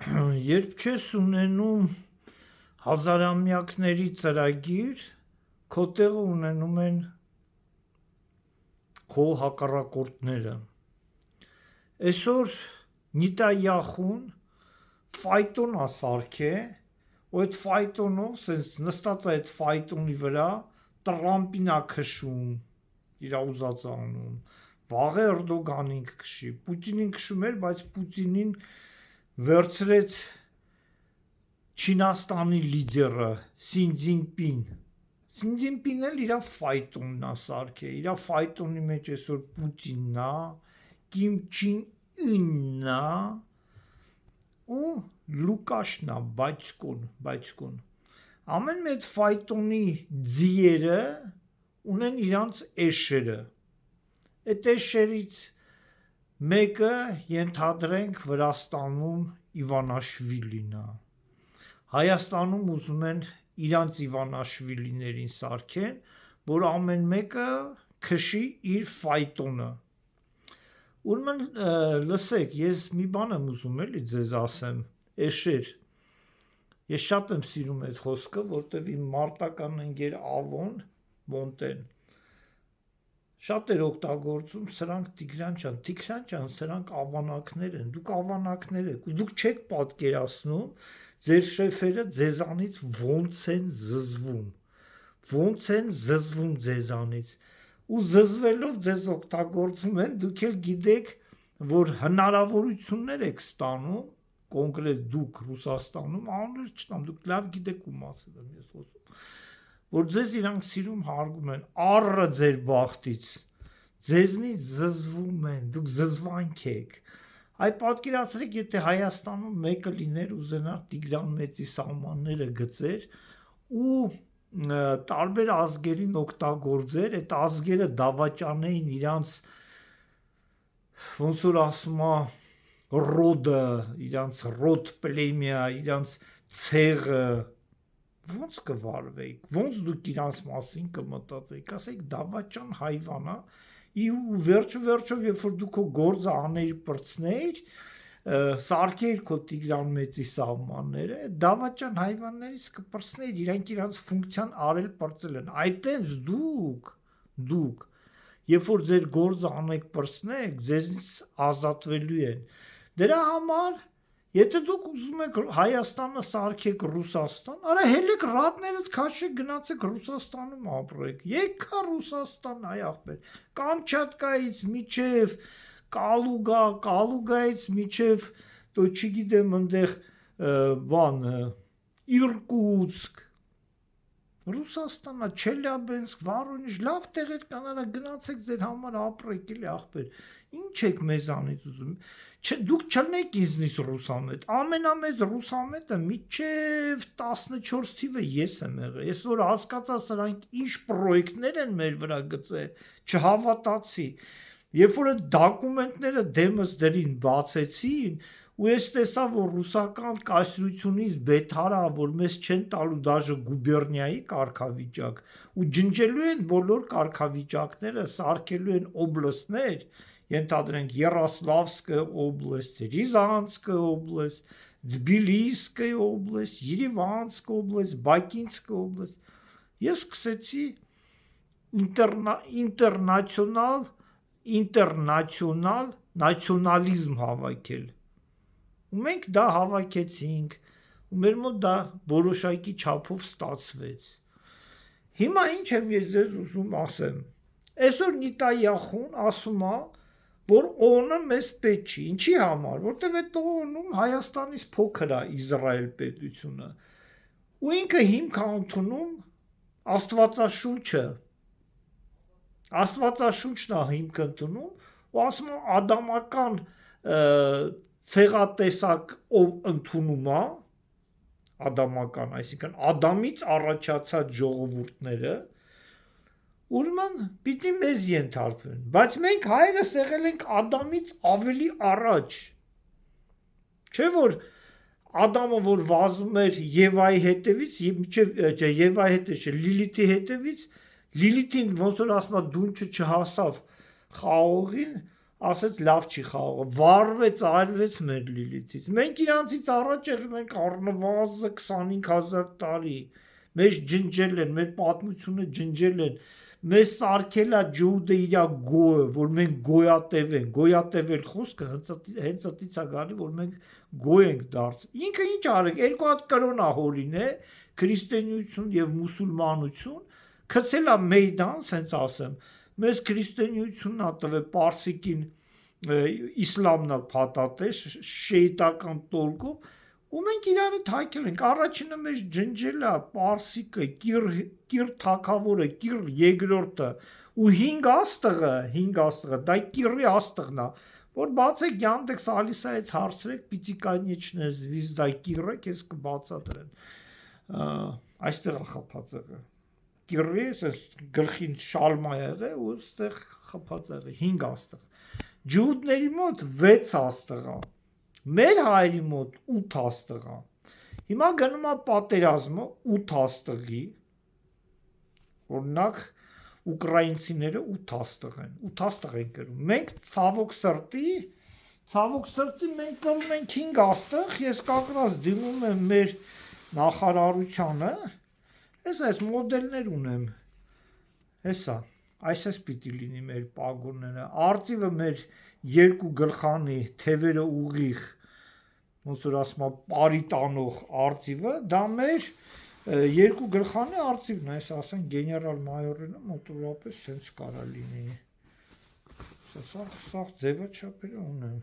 Երբ չես ունենում հազարամյակների ծրագիր, քո տեղը ունենում են քո հակառակորդները։ Այսօր Նիտայախուն ֆայտոն է սարքե, ու այդ ֆայտոնով սենց նստած է այդ ֆայտոնի վրա Տրամպին է քշում, իր ուզած անում, վաղը Էրդոգանին կքշի, Պուտինին քշում էր, բայց Պուտինին վերցրեց Չինաստանի լիդերը Սին Ձինպինն էլ իր ֆայտոնն է սարքե, իր ֆայտոնի մեջ այսօր Պուտինն է, Կիմ Չին Ինն է ու Լուկաշն է, բայցկոն։ Ամեն մեծ ֆայտոնի ձիերը ունեն իրանց էշերը։ Այդ էշերից մեկը ենթադրենք Վրաստանում Իվանաշվիլին է։ Հայաստանում ուզում են իրանց Իվանաշվիլիներին սարքեն, որ ամեն մեկը քշի իր ֆայտոնը։ Ուրեմն լսեք, ես մի բան եմ ուզում էլի ձեզ ասեմ, էշեր։ Ես շատ եմ սիրում այդ խոսքը, որտեվ իմ մարտական ընկեր Ավոն Մոնտեն շատ էր օգտագործում, սրանք Տիգրան ջան, սրանք ավանակներ են, դուք ավանակներ եք, դուք չեք պատկերացնում ձեր շեֆերը ձեզանից ոնց են զզվում ձեզանից, ու զզվելով ձեզ օգտագործում են, դուք էլ գիտեք, որ հնարավորություններ եք ստանում, կոնկրետ դուք Ռուսաստանում, անուններ չտամ, դուք լավ գիտեք ու մասել եմ ես խոսում, որ ձեզ իրանք սիրում հարգում են, առը ձեր բախտից, ձեզնից զզվում են, դուք զզվանք եք, այ պատկերացրեք, եթե Հայաստանում մեկը լիներ ուզենար Տիգրան Մեծի սահմանները գծեր ու տարբեր ազգերին օգտագործեր, այդ ազգերը դավաճանեին իրանց, ոնց որ ասում է, ռոդը, իրանց ռոդ պլեմիա, իրանց ցեղը, ոնց կվարվեիք, ոնց դուք իրանց մասին կմտածեիք, ասեիք դավաճան հայվան է, ու վերջով, երբ որ դու քո գործը աներ պրծներ, սարքեիր քո Տիգրան Մեծի սահմանները, դավաճան հայվաններից կպրծներ, իրանք իրանց ֆունկցիան արել պրծել են, այտենց դուք, երբ որ ձեր գործը անեք պրծնեք, ձեզնից ազատվելու են, դրա համար, եթե դուք ուզում եք Հայաստանը սարքեք Ռուսաստան, արա հելեք ռատներդ քաշեք գնացեք Ռուսաստանում ապրեք, եկա Ռուսաստան այ ախպեր, Կամչատկայից միջև Կալուգայից միջև, դո չգիտեմ ընդեղ Իրկուտսկ, Ռուսաստանա, Չելյաբենսկ, Վորոնեժ, լավ տեղեր կան, արա գնացեք ձեր համար ապրեք էլի ախպեր, ինչ եք մեզանից ուզում, դուք չլնեք ինձնից ռուսամետ, ամենամեծ ռուսամետը միջև 14 թիվը ես եմ եղել, ես որ հասկացա սրանք ինչ պրոյեկտներ են մեր վրա գծել, չհավատացի, երբ որ այդ դոկումենտները դեմս դրին բացեցին, ու ես տեսա, որ ռուսական կայսրությունից բեթարա, որ մեզ չեն տալու դաժե գուբերնիայի կարգավիճակ, ու ջնջելու են բոլոր կարգավիճակները, սարքելու են օբլաստներ, ենթադրենք Եռասլավսկը օբլաստ, Ռիզանսկը օբլաստ, Թբիլիսկը օբլաստ, Երևանսկը օբլաստ, Բակինսկը օբլաստ, ես սկսեցի ինտերնացիոնալ նացիոնալիզմ հավաքել, ու մենք դա հավաքեցինք, ու մեր մոտ դա որոշակի չափով ստացվեց, հիմա ինչ եմ ես ձեզ ուզում ասեմ, այսօր Նիտայախուն ասում է, որ ՕՕՆ-ը մեզ պետք չի, ինչի համար, որտև այդ ՕՕՆ-ում Հայաստանից փոքր է Իսրայել պետությունը, ու ինքը հիմք է ընդունում Աստվածաշունչն է հիմք ընդունում, ու ասում է ադամական ցեղատեսակ ով ընդունում է, ադամական, այսինքն Ադամից առաջացած ժողովուրդները, ուրեմն պիտի մեզ ենթարկվեն, բայց մենք հայերս եղել ենք Ադամից ավելի առաջ, չէ որ Ադամը որ վազում էր Եվայի հետևից, Եվայի հետևից չէ, Լիլիթի հետևից, Լիլիթին ոնց որ ասում է դունչը չհասավ խաղողին, ասեց լավ չի խաղը, վարվեց, այրվեց մեր Լիլիթից։ Մենք իրանցից առաջ եղել ենք առնվազն 25000 տարի։ Մեզ ջնջել են, մեր պատմությունը ջնջել են։ Մեզ սարքել է ջուդը իր գոյը, որ մենք գոյատև ենք, գոյատևել խոսքը հենց այդից է գալի, որ մենք գոյ ենք դարձ։ Ինքը ինչ արեք, երկու հատ կրոնա հորին է, քրիստոնեություն եւ մուսուլմանություն, գցել է մեյդան, սենց ասեմ։ Մեզ քրիստոնեությունն ա տվել պարսիկին իսլամն ա փաթաթել շեյտական տոլկով ու մենք իրար հետ հայկել ենք առաջինը մեզ ջնջել է պարսիկը կիր թագավորը կիր երկրորդը ու 5 աստղը դա կիրի աստղն է որ բացեք Yandex Alisa-ից հարցրեք պիտի կանիչնե звезда կիրը քեզ կբացատրեն այստեղ է խփածը կիրի էս գլխին շալմա եղե ու այստեղ խփած եղե 5 աստղ ջուդների մոտ 6 աստղ է մեր հայերի մոտ 8 աստղ է հիմա գնում է պատերազմը 8 աստղի օրինակ ուկրաինցիները 8 աստղ են 8 աստղ են կրում մենք ցավոք սրտի մենք կրում ենք 5 աստղ ես կակրած դիմում եմ մեր նախարարությանը այս մոդելներ ունեմ հեսա այսպես պիտի լինի մեր պագոնները արծիվը մեր երկու գլխանի թևերը ուղիղ ոնց որ ասում է բարի տանող արծիվը դա մեր երկու գլխանի արծիվն է այս ասեն գեներալ մայորինը մոտորապես sense կարա լինի սա ձևը չափերը ունեմ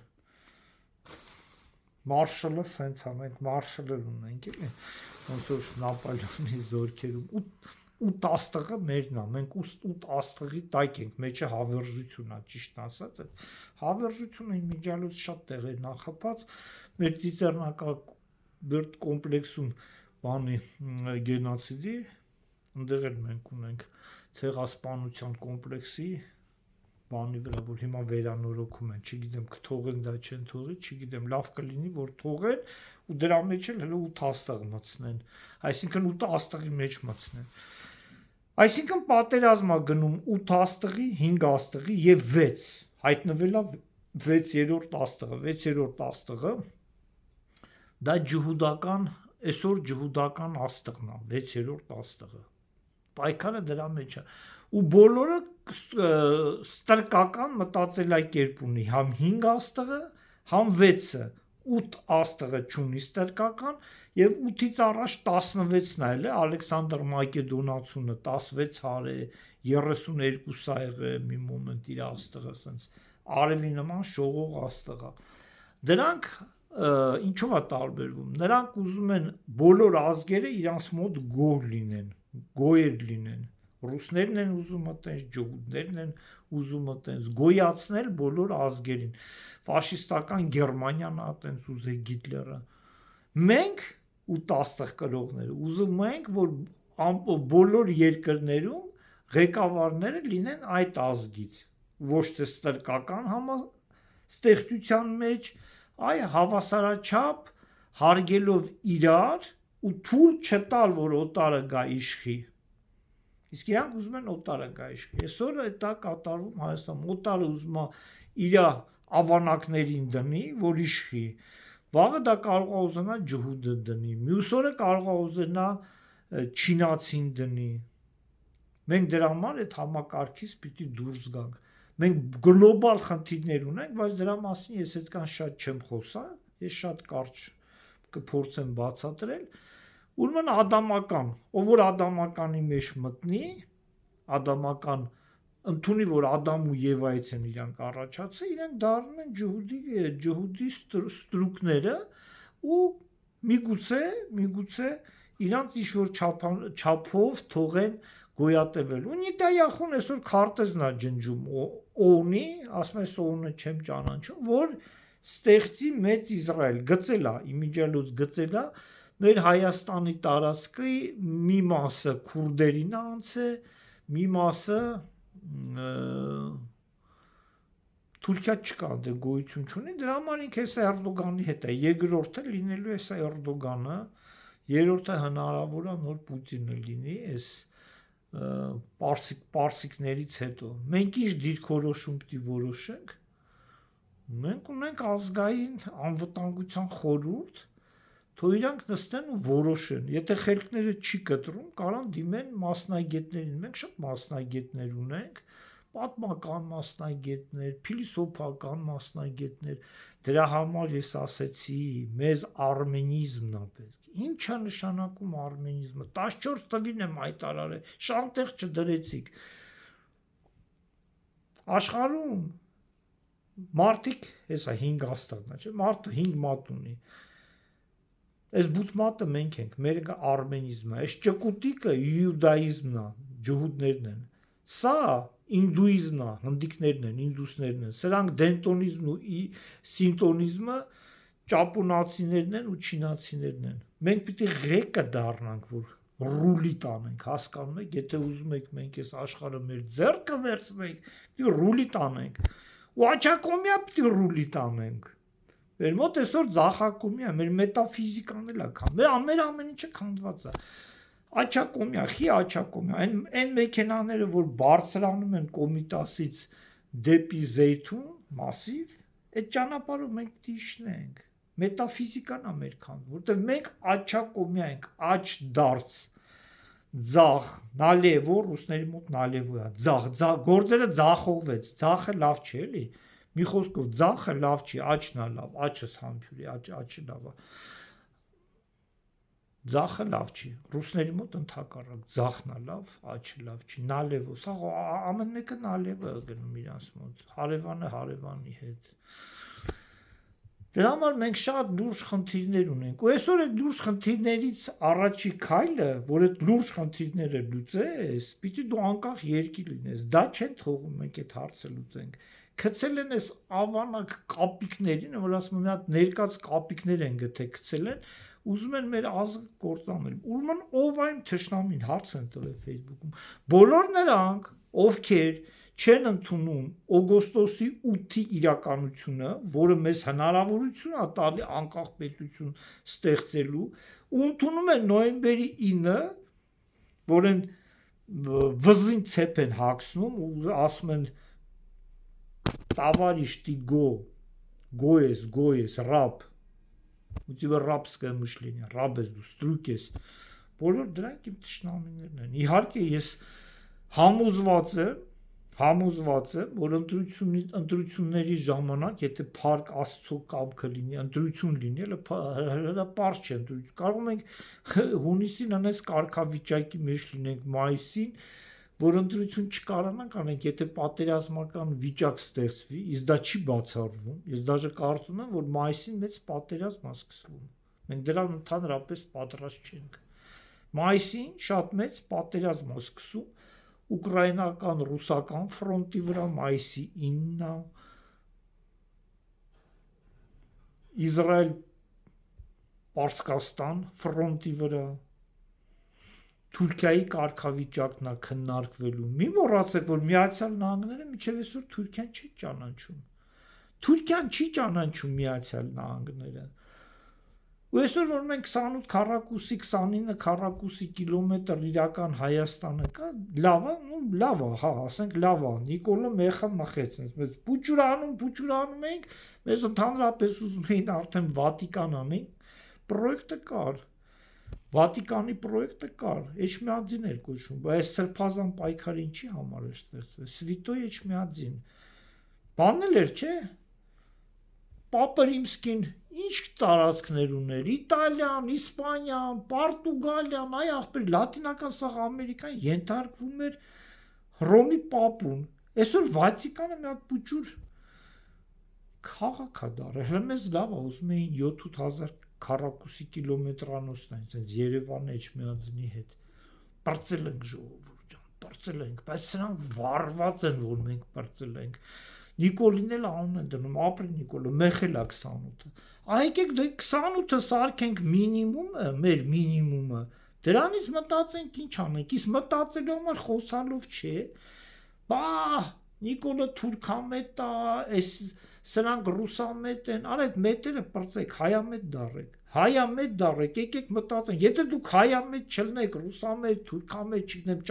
մարշալը sense է մենք մարշալը ունենք էլի ոնց որ Նապոլեոնի զորքերում 8 աստղը մերն է մենք 8 աստղի տակ ենք մեջը հավերժություն է ճիշտ ասած այդ հավերժությունը իմիջիալոց շատ տեղեր նախապած մեր ծիծեռնակա բերտ կոմպլեքսում բանի գենոցիդի ընդեղ էլ մենք ունենք ցեղասպանության կոմպլեքսի բանի վրա որ հիմա վերանորոգում են չգիտեմ կթողեն դա չեն թողի չգիտեմ լավ կլինի որ թողեն ու դրա մեջ էլ հələ 8 աստղ մտցնեն այսինքն 8 աստղի մեջ մտցնեն այսինքն պատերազմա գնում 8 աստղի 5 աստղի եւ 6 հայտնվել է 6-րդ աստղը 6-րդ աստղը դա ջհուդական այսօր ջհուդական աստղն է 6-րդ աստղը պայքարը դրա մեջ է ու բոլորը ստրկական մտածելակերպ ունի համ 5 աստղը համ 6-ը 8 աստղը չունի ստրկական եւ 8-ից առաջ 16-ն է էլի Ալեքսանդր Մակեդոնացունը 16 հարե 32 սա եղե մի մոմենտ իր աստղը ասենց արևի նման շողող աստղա դրանք ինչով է տարբերվում նրանք ուզում են բոլոր ազգերը իրանց մոտ գոյեր լինեն ռուսներն են ուզում այտենց ջհուդներն են ուզում այտենց գոյացնել բոլոր ազգերին ֆաշիստական Գերմանիան այտենց ուզե Հիտլերը մենք ու 10 կրողները ուզում ենք որ բոլոր երկրներում ղեկավարները լինեն այդ ազգից ոչ թե ստրկական համաստեղծության մեջ այ հավասարաչափ հարգելով իրար ու թույլ չտալ որ օտարը գա իշխի իսկ իրանք ուզում են օտարը գա իշխի այսօր դա կատարվում Հայաստանում օտարը ուզում է իր ավանակներին դնի որ իշխի վաղը դա կարող է ուզենա ջհուդը դնի մյուս օրը կարող է ուզենա չինացին դնի մենք դրա համար այդ համակարգից պիտի դուրս գանք մենք գլոբալ խնդիրներ ունենք բայց դրա մասին ես այդքան շատ չեմ խոսա ես շատ կարճ կփորձեմ բացատրել ուրեմն ադամական ով որ ադամականի մեջ մտնի ադամական ընդունի որ Ադամ ու Եվայից են իրանք առաջացել իրենք դառնում են ջհուդի ստրուկները ու միգուցե իրանք ինչ որ չափով թողեն գոյատևել ու Նետանյախուն այսօր քարտեզն է ջնջում օնի ասում է օնը չեմ ճանաչում որ ստեղծի մեծ Իսրայել գծել է իմիջիալոց գծել է մեր Հայաստանի տարածքի մի մասը քուրդերին անցե մի մասը Թուրքիա չկա դե գոյություն չունի դրա համար ինքը հեսա Էրդոգանի հետ է երկրորդը լինելու է հեսա Էրդոգանը երրորդը հնարավոր է նոր Պուտինը լինի այս պարսիկներից հետո մենք ինչ դիրքորոշում պիտի որոշենք Մենք ունենք ազգային անվտանգության խորհուրդ, թող իրանք նստեն ու որոշեն։ Եթե խելքները չի կտրում, կարան դիմեն մասնագետներին։ Մենք շատ մասնագետներ ունենք, պատմական մասնագետներ, փիլիսոփական մասնագետներ։ Դրա համար ես ասեցի, մեզ արմենիզմն է պետք։ Ինչ է նշանակում արմենիզմը։ 14 տվին եմ հայտարարել, շանտեղ չդրեցիք։ Աշխարհում մարդիկ, հեսա 5 աստղն է, չէ՞, մարդը 5 մատ ունի։ Այս բութմատը մենք ենք, մերը արմենիզմը, այս ճկուտիկը իուդաիզմն է, ջհուդներն են։ Սա ինդուիզմն է, հնդիկներն են, ինդուսներն են։ Սրանք դենտոնիզմն ու սինտոնիզմը ճապոնացիներն են ու չինացիներն են։ Մենք պիտի ղեկը դառնանք, որ ռուլի տանենք, հասկանում եք, եթե ուզում եք մենք այս աշխարհը մեր ձեռքը վերցնենք, պիտի ռուլի տանենք։ Ու աչակոմիա պիտի ռուլի տանենք։ Մեր մոտ այսօր ձախակոմիա, մեր մետաֆիզիկան էլ է քանդված, մեր ամեն ինչը քանդված է։ Աչակոմիա, խի աչակոմիա, այն մեքենաները, որ բարձրանում են Կոմիտասից դեպի Զեյթուն, մասիվ, այդ ճանապարհով մենք պիտի իջնենք։ Մետաֆիզիկան է մեր քանդվում, որտեղ մենք աչակոմիա ենք, աչ դարձ, ձախ, նալևո, ռուսների մոտ նալևո է, ձախ, գործերը ձախողվեց, ձախը լավ չի, էլի։ Մի խոսքով ձախը լավ չի, աչն է լավ, աչս համբյուրի, աչը լավ է։ Ձախը լավ չի, ռուսների մոտ ընդհակառակ, ձախն է լավ, աչը լավ չի, նալևո, սա ամեն մեկը նալևո է գնում իրանց մոտ, հարևանը հարևանի հետ։ Դրա համար մենք շատ լուրջ խնդիրներ ունենք։ Ու այսօր այդ լուրջ խնդիրներից առաջի քայլը, որ այդ լուրջ խնդիրները լուծես, պիտի դու անկախ երկիր լինես։ Դա չեն թողում մենք այդ հարցը լուծենք։ Գցել են այս ավանակ կապիկներին, որ ասում են մի հատ ներկած կապիկներ են գտե գցել են, ուզում են մեր ազգը կործանել։ Ուրեմն ով այն թշնամին հարց են տվել Facebook-ում։ Բոլոր նրանք, ովքեր չեն ընդունում օգոստոսի 8-ի իրականությունը, որը մեզ հնարավորություն է տալի անկախ պետություն ստեղծելու, ու ընդունում են նոյեմբերի 9-ը, որ են վզին ցեպ են հագցնում ու ասում են товарищ ты գոյես, ռապ, у тебя рабское мышление, ռաբ ես դու, ստրուկ ես, բոլոր դրանք իմ թշնամիներն են։ Իհարկե ես համոզված եմ, որ ընտրությունների ժամանակ, եթե փառք Աստծո կամքը լինի, ընտրություն լինի, հələ պարզ չէ ընտրություն։ Կարող ենք հունիսին անես կարգավիճակի մեջ լինենք մայիսին, որ ընտրություն չկարանանք անենք, եթե պատերազմական վիճակ ստեղծվի, իսկ դա չի բացառվում։ Ես դաժե կարծում եմ, որ մայիսին մեծ պատերազմ է սկսվում։ Մենք դրան ընդհանրապես պատրաստ չենք։ Մայիսին շատ մեծ պատերազմ է սկսում ուկրաինական ռուսական ֆրոնտի վրա մայիսի 9-ը, Իսրայել Պարսկաստան ֆրոնտի վրա, Թուրքիայի կարգավիճակն է քննարկվելու։ Մի մոռացեք, որ Միացյալ Նահանգները մինչև այսօր Թուրքիան չի ճանաչում։ Թուրքիան չի ճանաչում Միացյալ Նահանգները։ Ու այսօր որ մենք 28 քառակուսի 29 քառակուսի կիլոմետր իրական Հայաստանը կա, լավ է, հա, ասենք լավ է։ Նիկոլը մեխը մխեց, մեզ փուճուրանում ենք, մեզ ընդհանրապես ուզում էին արդեն Վատիկան անենք, պրոյեկտը կար։ Վատիկանի պրոյեկտը կար, Էջմիածին էր կոչվում, բայց սրբազան պայքարը ինչի համար էր ստեղծվել։ Սվիտոյ Էջմիածին։ Բանն էլ էր, չէ՞։ Պապը Ռիմսկին ինչ տարածքներ ուներ, Իտալիան, Իսպանիան, Պորտուգալիան, այ ախպեր, Լատինական սաղ Ամերիկան ենթարկվում էր Հռոմի պապուն։ Այսօր Վատիկանը մի հատ փուճուր քաղաք է դարել։ Հələ մեզ լավ է, ուզում էին 7-8000 քառակուսի կիլոմետրանոցն այն, sense Երևանը Էջմիածնի հետ։ Պրծել ենք ժողովուրդ ջան, պրծել ենք, բայց սրանք վառված են, որ մենք պրծել ենք։ Նիկոլին էլ անուն են դնում, ապրի Նիկոլը, մեխել է 28-ը։ Այկեք դե 28-ը սարքենք մինիմումը, մեր մինիմումը, դրանից մտածենք ինչ անենք, իսկ մտածելու համար խոսալով չէ, բա Նիկոլը թուրքամետ է, այս սրանք ռուսամետ են, արա այդ մետերը պրծեք, հայամետ դարեք, եկեք մտածենք, եթե դուք հայամետ չլնեք, ռուսամետ, թուրքամետ, չգնեմ,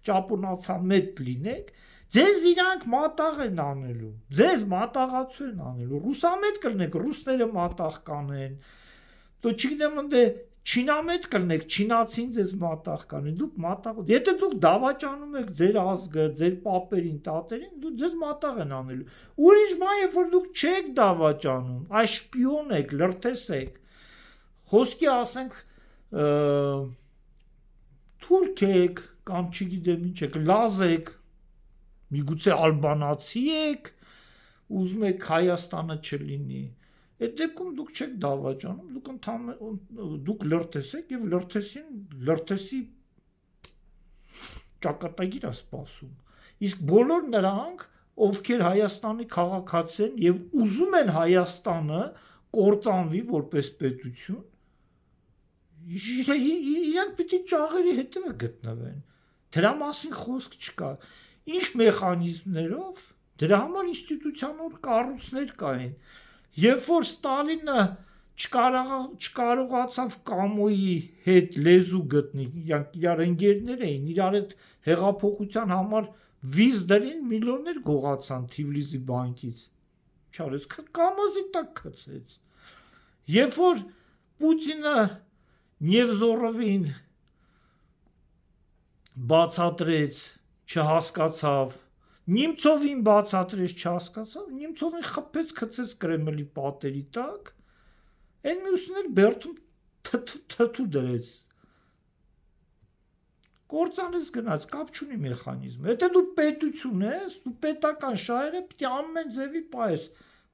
ճապոնացամետ լինեք, Ձեզ իրանք մատաղ են անելու, ձեզ մատաղացու են անելու, ռուսամետ կլնեք, ռուսները մատաղ կանեն, դու չգիտեմ ընդ չինամետ կլնեք, չինացին ձեզ մատաղ կանեն, դուք մատաղ, եթե դուք դավաճանում եք ձեր ազգը, ձեր պապերին, տատերին, դու ձեզ մատաղ են անելու, ուրիշ բան, երբ որ դուք չեք դավաճանում, այս շպիոն եք, լրտես եք, խոսքի ասենք թուրք եք, կամ չգիտեմ ինչ եք, լազ եք, միգուցե ալբանացի եք, ուզում եք Հայաստանը չլինի, այդ դեպքում դուք չեք դավաճանում, դուք լրտես եք և լրտեսի ճակատագիր է սպասում, իսկ բոլոր նրանք, ովքեր Հայաստանի քաղաքացի են և ուզում են Հայաստանը կործանվի որպես պետություն, իրանք պիտի ճաղերի հետևը գտնվեն, դրա մասին խոսք չկա, ինչ մեխանիզմներով, դրա համար ինստիտուցիոնալ կառույցներ կային, երբ որ Ստալինը չկարողացավ Կամոյի հետ լեզու գտնի, իրանք իրար ընկերներ էին, իրար հետ հեղափոխության համար վիզ դրին, միլիոններ գողացան Թիֆլիսի բանկից, չարեց, կամազի տակ գցեց, երբ որ Պուտինը Նևզորովին բացատրեց, չհասկացավ, Նիմցովին բացատրեց, չհասկացավ, Նիմցովին խփեց, գցեց Կրեմլի պատերի տակ, այն մյուսներ բերդում թթու դրեց, կործանեց գնաց, կապ չունի մեխանիզմը, եթե դու պետություն ես, դու պետական շահերը պիտի ամեն ձևի պահես,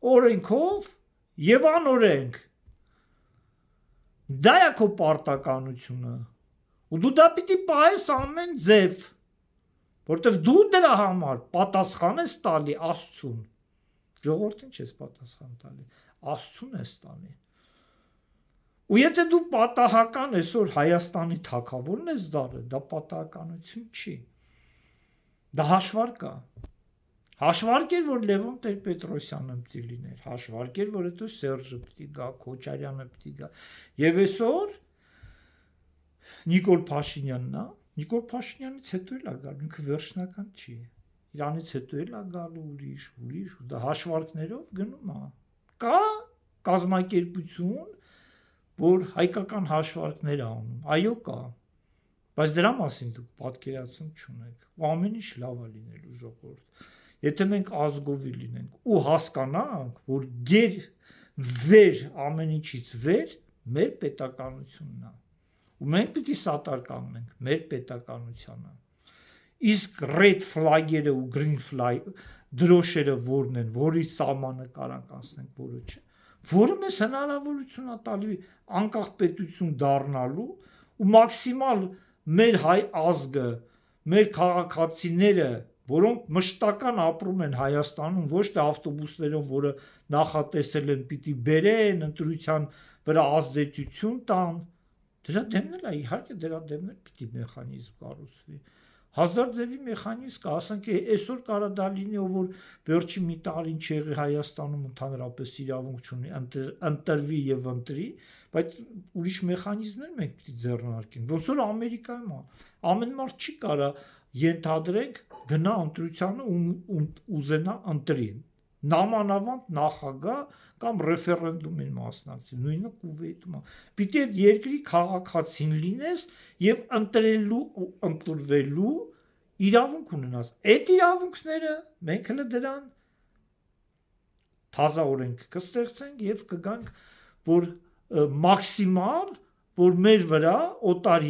օրենքով և անօրենք, դա է քո պարտականությունը, ու դու դա պիտի պահես ամեն ձև, որտև դու դրա համար պատասխան ես տալի Աստծուն, ժողովրդին չես պատասխան տալի, Աստծուն ես տալի, ու եթե դու պատահական ես, որ Հայաստանի թագավորն ես դառել, դա պատահականություն չի, դա հաշվարկ է, հաշվարկ էր, որ Լևոն Տեր-Պետրոսյանը պիտի լիներ, հաշվարկ էր, որ հետո Սերժը պիտի գա, Քոչարյանը պիտի գա, և այսօր Նիկոլ Փաշինյանն է, Նիկոլ Փաշինյանից հետո էլ է գալու, ինքը վերջնական չի, իրանից հետո էլ է գալու ուրիշ, ու դա հաշվարկներով գնում է, կա կազմակերպություն, որ հայկական հաշվարկներ է անում, այո կա, բայց դրա մասին դուք պատկերացում չունեք, ու ամեն ինչ լավ է լինելու ժողովուրդ, եթե մենք ազգովի լինենք ու հասկանանք, որ վեր ամեն ինչից վեր մեր պետականությունն է, ու մենք պիտի սատար կանգնենք մեր պետականությանը, իսկ red flag-երը ու green flag դրոշերը որն են, որի սահմանը կարանք անցնենք, որը չէ, որը մեզ հնարավորություն է տալի անկախ պետություն դառնալու ու մաքսիմալ մեր հայ ազգը, մեր քաղաքացիները, որոնք մշտական ապրում են Հայաստանում, ոչ թե ավտոբուսներով, որը նախատեսել են պիտի բերեն, ընտրության վրա ազդեցություն տան, դրա դեմն էլ է, իհարկե դրա դեմն էլ պիտի մեխանիզմ կառուցվի, հազար ձևի մեխանիզմ կա, ասենք այսօր կարա դա լինի, ով որ վերջի մի տարին չեղի Հայաստանում ընդհանրապես իրավունք չունի, ընտրվի և ընտրի, բայց ուրիշ մեխանիզմներ մենք պիտի ձեռնարկենք, ոնց որ Ամերիկայում է, ամեն մարդ չի կարա ենթադրենք գնա ընտրությանը ու ուզենա ընտրի, նամանավանդ նախագահ կամ ռեֆերենդումին մասնակցի, նույնը Կուվեյթում է, պիտի այդ երկրի քաղաքացին լինես և ընտրելու ու ընտրվելու իրավունք ունենաս, այդ իրավունքները մենք հլը դրան թազա օրենք կստեղծենք և կգանք, որ մաքսիմալ, որ մեր վրա օտար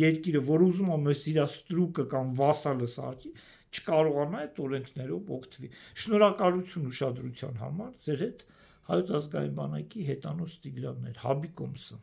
երկիրը, որ ուզում է մեզ իր ստրուկը կամ վասալը սարքի, չկարողանա այդ օրենքներով օգտվի։ Շնորհակալություն ուշադրության համար, ձեր հետ Հայոց ազգային բանակի հետանոց Տիգրանն էր, Հաբի Կոմսը։